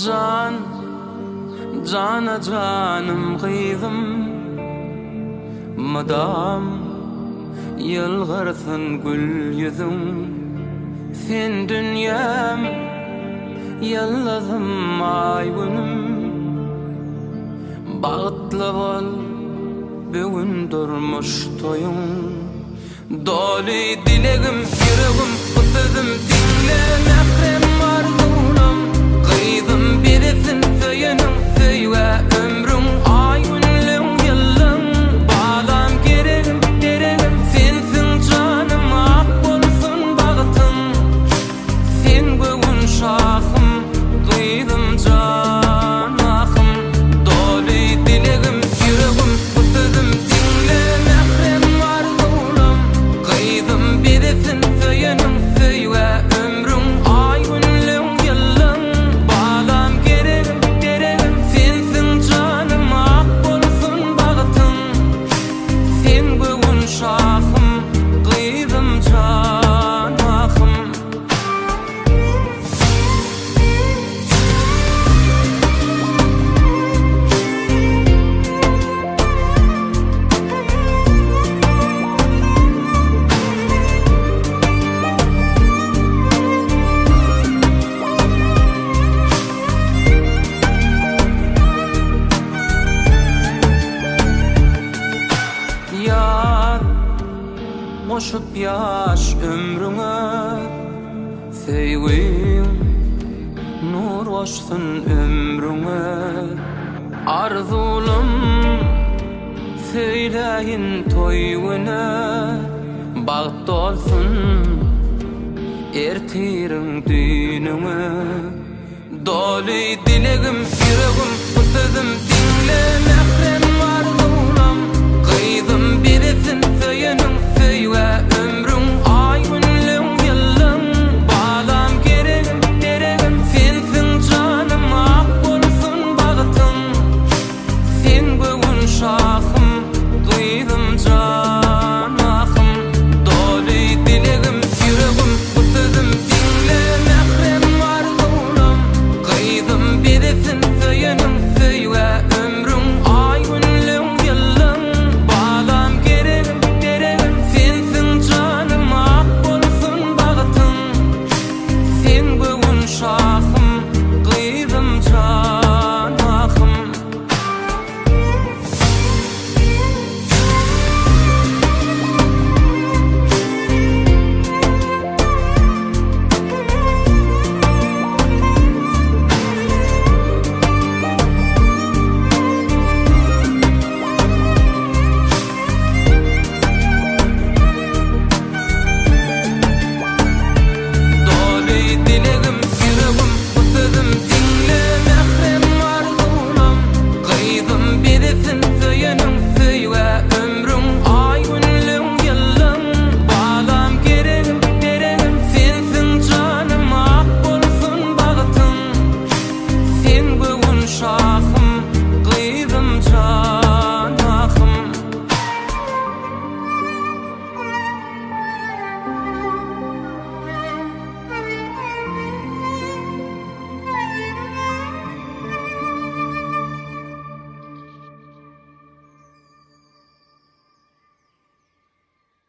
Can, cana canım kıydım Madam yılgırsın gül yüzüm Sen dünyam yıldızım ay günüm Bağıtlı bol bugün durmuş toyun Doli dilegim yüreğim kutudum dinle Mehrem arzunum kıydım birisin söyünüm Söyve ömrüm ay günlüm yıllım Bağlam gereğim dereğim sensin canım ak bolsun bağıtım Sen bugün şahım kıydım can ahım Doli dilegim yüreğim kutudum dinle Mehrem arzunum kıydım birisin söyünüm Söyve ömrüm ay günlüm yıllım Bağlam gereğim dereğim sensin canım ak bolsun bağıtım Sen bugün şahım kıydım can ahım Yar koşup yaş ömrüne Sevgin nur koşsun ömrüne Arzulum söyleyin toyuna Bağıt olsun ertirin düğününe Doli dilegim yüreğim kutudum dinle